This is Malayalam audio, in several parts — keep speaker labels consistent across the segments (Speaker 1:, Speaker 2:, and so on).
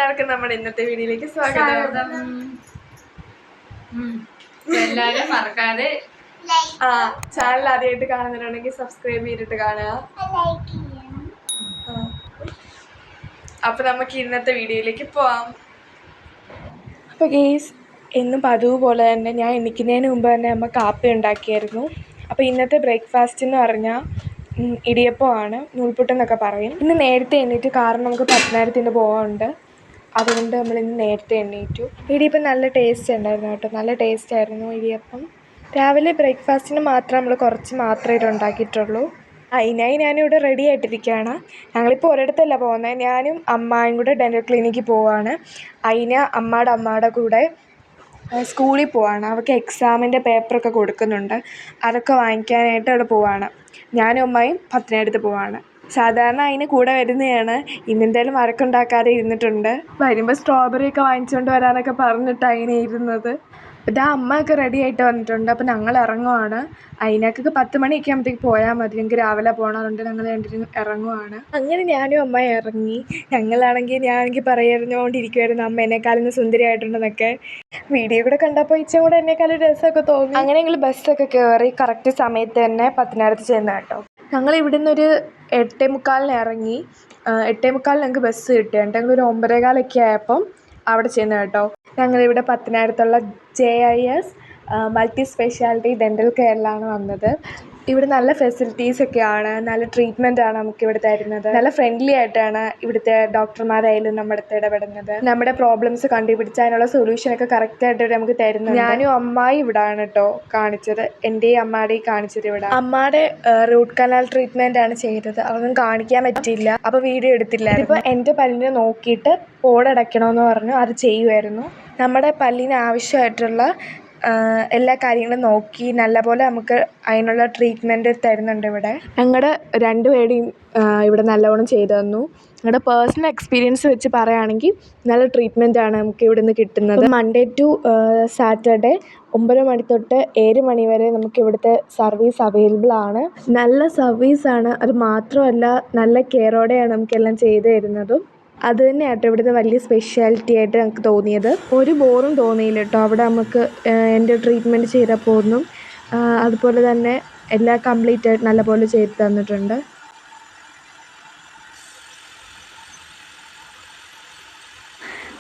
Speaker 1: എല്ലാവർക്കും നമ്മുടെ ഇന്നത്തെ വീഡിയോയിലേക്ക് സ്വാഗതം.
Speaker 2: എല്ലാവരും മറക്കാതെ
Speaker 1: ചാനൽ ആദ്യമായിട്ട് കാണുന്നുണ്ടെങ്കിൽ സബ്സ്ക്രൈബ് ചെയ്തിട്ട് കാണുക. അപ്പൊ നമുക്ക് ഇന്നത്തെ വീഡിയോയിലേക്ക് പോവാം. അപ്പോൾ ഗെയ്സ്, എന്നും പതിവ് പോലെ തന്നെ ഞാൻ എണീക്കുന്നതിന് മുമ്പ് തന്നെ അമ്മ കാപ്പി ഉണ്ടാക്കിയായിരുന്നു. അപ്പോൾ ഇന്നത്തെ ബ്രേക്ക്ഫാസ്റ്റ് എന്ന് പറഞ്ഞാൽ ഇടിയപ്പമാണ്, നൂൽപുട്ടെന്നൊക്കെ പറയും. ഇന്ന് നേരത്തെ എണീറ്റ്, കാരണം നമുക്ക് പത്തനാപുരത്തിന് പോകാനുണ്ട്. അതുകൊണ്ട് നമ്മളിന്ന് നേരത്തെ എണീറ്റു. ഇടിയപ്പം നല്ല ടേസ്റ്റ് ഉണ്ടായിരുന്നു കേട്ടോ, നല്ല ടേസ്റ്റായിരുന്നു ഇടിയപ്പം. രാവിലെ ബ്രേക്ക്ഫാസ്റ്റിന് മാത്രം നമ്മൾ കുറച്ച് മാത്രമേ ഇത് ഉണ്ടാക്കിയിട്ടുള്ളൂ. അതിനായി ഞാനിവിടെ റെഡി ആയിട്ടിരിക്കുകയാണ്. ഞങ്ങളിപ്പോൾ ഒരിടത്തല്ല പോകുന്നത്, ഞാനും അമ്മായും കൂടെ ഡെൻ്റൽ ക്ലിനിക്കിൽ പോവുകയാണ്. അതിന് അമ്മയുടെ കൂടെ സ്കൂളിൽ പോവാണ്. അവർക്ക് എക്സാമിൻ്റെ പേപ്പറൊക്കെ കൊടുക്കുന്നുണ്ട്, അതൊക്കെ വാങ്ങിക്കാനായിട്ട് അവിടെ പോവാണ്. ഞാനും അമ്മയും പത്തനാപുരത്ത് പോവാണ്. സാധാരണ അതിന് കൂടെ വരുന്നതാണ്. ഇന്നെന്തായാലും വഴക്കുണ്ടാക്കാതെ ഇരുന്നിട്ടുണ്ട്. വരുമ്പോൾ സ്ട്രോബെറിയൊക്കെ വാങ്ങിച്ചുകൊണ്ട് വരാനൊക്കെ പറഞ്ഞിട്ട് അതിനെ ഇരുന്നത്. ഇതാ അമ്മയൊക്കെ റെഡി ആയിട്ട് വന്നിട്ടുണ്ട്. അപ്പോൾ ഞങ്ങൾ ഇറങ്ങുവാണ്. അതിനൊക്കെ 10 മണിയൊക്കെ ആകുമ്പോഴത്തേക്ക് പോയാൽ മതി. ഞങ്ങൾക്ക് രാവിലെ പോകണം, അതുകൊണ്ട് ഞങ്ങൾ രണ്ടുപേരും ഇറങ്ങുവാണ്. അങ്ങനെ ഞാനും അമ്മ ഇറങ്ങി. ഞാനാണെങ്കിൽ പറഞ്ഞുകൊണ്ടിരിക്കുമായിരുന്നു അമ്മ എന്നെക്കാളും സുന്ദരിയായിട്ടുണ്ടെന്നൊക്കെ. വീഡിയോ കൂടെ കണ്ടപ്പോൾ ഇച്ചും കൂടെ എന്നെക്കാളും രസമൊക്കെ തോന്നി. അങ്ങനെ ഞങ്ങൾ ബസ്സൊക്കെ കയറി കറക്റ്റ് സമയത്ത് തന്നെ പത്തനാപുരത്ത് ചെന്ന് കേട്ടോ. ഞങ്ങൾ ഇവിടെ നിന്നൊരു 8:45 ഇറങ്ങി. 8:45 ഞങ്ങൾക്ക് ബസ് കിട്ടി. എന്നിട്ട് ഞങ്ങളൊരു 9:15 ആയപ്പം അവിടെ ചെന്ന് കേട്ടോ. ഞങ്ങളിവിടെ പത്തനാപുരത്തുള്ള JIS മൾട്ടി സ്പെഷ്യാലിറ്റി ഡെൻ്റൽ കെയറിലാണ് വന്നത്. ഇവിടെ നല്ല ഫെസിലിറ്റീസൊക്കെയാണ്, നല്ല ട്രീറ്റ്മെൻറ്റാണ് നമുക്കിവിടെ തരുന്നത്. നല്ല ഫ്രണ്ട്ലി ആയിട്ടാണ് ഇവിടുത്തെ ഡോക്ടർമാരായാലും നമ്മുടെ അടുത്ത് ഇടപെടുന്നത്. നമ്മുടെ പ്രോബ്ലംസ് കണ്ടുപിടിച്ച് അതിനുള്ള സൊല്യൂഷനൊക്കെ കറക്റ്റായിട്ട് നമുക്ക് തരുന്നത്. ഞാനും അമ്മായി ഇവിടെയാണ് കേട്ടോ കാണിച്ചത്, എൻ്റെയും അമ്മയുടെയും കാണിച്ചത് ഇവിടെ. അമ്മയുടെ റൂട്ട് കനാൽ ട്രീറ്റ്മെൻറ്റാണ് ചെയ്തത്. അതൊന്നും കാണിക്കാൻ പറ്റിയില്ല, അപ്പോൾ വീഡിയോ എടുത്തില്ലായിരുന്നു. ഇപ്പോൾ എൻ്റെ പല്ലിനെ നോക്കിയിട്ട് പോടടയ്ക്കണമെന്ന് പറഞ്ഞു അത് ചെയ്യുമായിരുന്നു. നമ്മുടെ പല്ലിന് ആവശ്യമായിട്ടുള്ള എല്ലാ കാര്യങ്ങളും നോക്കി നല്ലപോലെ നമുക്ക് അതിനുള്ള ട്രീറ്റ്മെൻറ്റ് തരുന്നുണ്ട് ഇവിടെ. ഞങ്ങളുടെ രണ്ടുപേരുടെയും ഇവിടെ നല്ലവണ്ണം ചെയ്തു തന്നു. ഞങ്ങളുടെ പേഴ്സണൽ എക്സ്പീരിയൻസ് വെച്ച് പറയുകയാണെങ്കിൽ നല്ല ട്രീറ്റ്മെൻറ്റാണ് നമുക്ക് ഇവിടെ നിന്ന് കിട്ടുന്നത്. മൺഡേ ടു സാറ്റർഡേ 9 മണി തൊട്ട് 7 മണി വരെ നമുക്ക് ഇവിടുത്തെ സർവീസ് അവൈലബിൾ ആണ്. നല്ല സർവീസാണ്. അത് മാത്രമല്ല നല്ല കെയറോടെയാണ് നമുക്കെല്ലാം ചെയ്തു തരുന്നതും. അത് തന്നെയാട്ടോ ഇവിടുത്തെ വലിയ സ്പെഷ്യാലിറ്റി ആയിട്ട് ഞങ്ങൾക്ക് തോന്നിയത്. ഒരു ബോറും തോന്നിയില്ല കേട്ടോ അവിടെ നമുക്ക് എൻ്റെ ട്രീറ്റ്മെൻറ്റ് ചെയ്തപ്പോൾ ഒന്നും. അതുപോലെ തന്നെ എല്ലാം കംപ്ലീറ്റ് ആയിട്ട് നല്ലപോലെ ചെയ്ത് തന്നിട്ടുണ്ട്.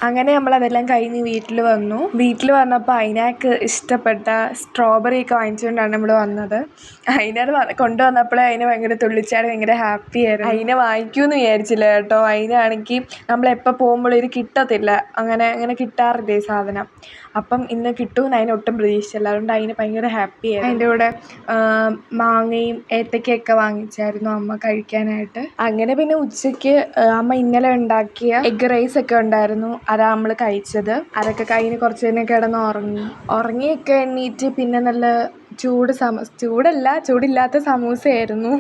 Speaker 1: അങ്ങനെ നമ്മളതെല്ലാം കഴിഞ്ഞ് വീട്ടിൽ വന്നു. വീട്ടിൽ വന്നപ്പോൾ അതിനക്ക് ഇഷ്ടപ്പെട്ട സ്ട്രോബെറിയൊക്കെ വാങ്ങിച്ചുകൊണ്ടാണ് നമ്മൾ വന്നത്. അതിനത് കൊണ്ടുവന്നപ്പോഴേ അതിന് ഭയങ്കര തുള്ളിച്ചാടി, ഭയങ്കര ഹാപ്പി ആയിരുന്നു. അതിനെ വാങ്ങിക്കുമെന്ന് വിചാരിച്ചില്ല കേട്ടോ. അതിനാണെങ്കിൽ നമ്മളെപ്പോൾ പോകുമ്പോഴും ഇത് കിട്ടത്തില്ല, അങ്ങനെ കിട്ടാറില്ല ഈ സാധനം. അപ്പം ഇന്ന് കിട്ടുമെന്ന് അതിനൊട്ടും പ്രതീക്ഷിച്ചില്ല. അതുകൊണ്ട് അതിന് ഭയങ്കര ഹാപ്പി ആയിരുന്നു. അതിൻ്റെ കൂടെ മാങ്ങയും ഏത്തക്കയൊക്കെ വാങ്ങിച്ചായിരുന്നു അമ്മ കഴിക്കാനായിട്ട്. അങ്ങനെ പിന്നെ ഉച്ചയ്ക്ക് അമ്മ ഇന്നലെ ഉണ്ടാക്കിയ എഗ് റൈസൊക്കെ ഉണ്ടായിരുന്നു, അതാണ് നമ്മൾ കഴിച്ചത്. അതൊക്കെ കഴിഞ്ഞ് കുറച്ച് നേരം കിടന്ന് ഉറങ്ങിയൊക്കെ എണ്ണീറ്റ് പിന്നെ നല്ല ചൂടില്ലാത്ത സമൂസയായിരുന്നു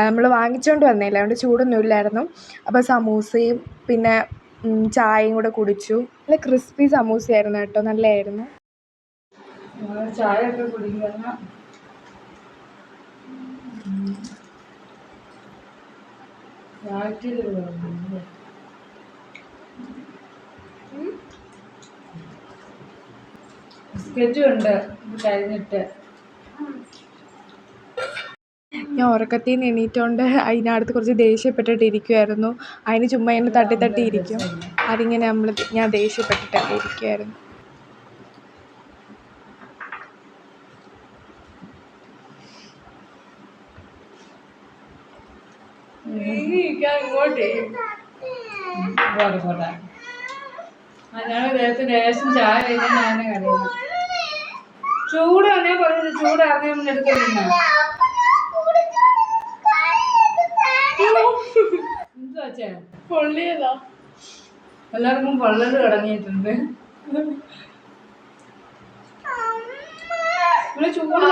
Speaker 1: നമ്മൾ വാങ്ങിച്ചുകൊണ്ട് വന്നില്ല, അതുകൊണ്ട് ചൂടൊന്നും ഇല്ലായിരുന്നു. അപ്പോൾ സമൂസയും പിന്നെ ചായയും കൂടെ കുടിച്ചു. നല്ല ക്രിസ്പി സമൂസയായിരുന്നു കേട്ടോ, നല്ലതായിരുന്നു.
Speaker 2: ചായ ഒക്കെ കുടിക്കുന്ന ബിസ്ക്കറ്റുണ്ട് കഴിഞ്ഞിട്ട്.
Speaker 1: ഞാൻ ഉറക്കത്തിൽ നിന്ന് എണീറ്റുകൊണ്ട് അതിനടുത്ത് കുറച്ച് ദേഷ്യപ്പെട്ടിട്ടിരിക്കുമായിരുന്നു. അതിന് ചുമ്മാ എന്നെ തട്ടിയിരിക്കും. അതിങ്ങനെ ഞാൻ ദേഷ്യപ്പെട്ടിട്ടൊക്കെ ഇരിക്കുമായിരുന്നു.
Speaker 2: ലേശം ചായ കഴിഞ്ഞാൽ കറിയുന്നു. ചൂടാണേ പറഞ്ഞു, ചൂടാറിനെ എടുക്കുന്ന
Speaker 1: പൊള്ളിയതാ.
Speaker 2: എല്ലാവർക്കും പൊള്ളൽ തുടങ്ങിയിട്ടുണ്ട്. ചൂട്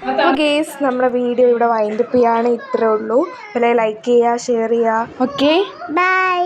Speaker 1: അപ്പോൾ ഗേസ്, നമ്മുടെ വീഡിയോ ഇവിടെ വൈൻഡപ്പ് ചെയ്യാണ്. ഇത്രേ ഉള്ളൂ. ലൈക്ക് ചെയ്യുക, ഷെയർ ചെയ്യുക. Okay, by.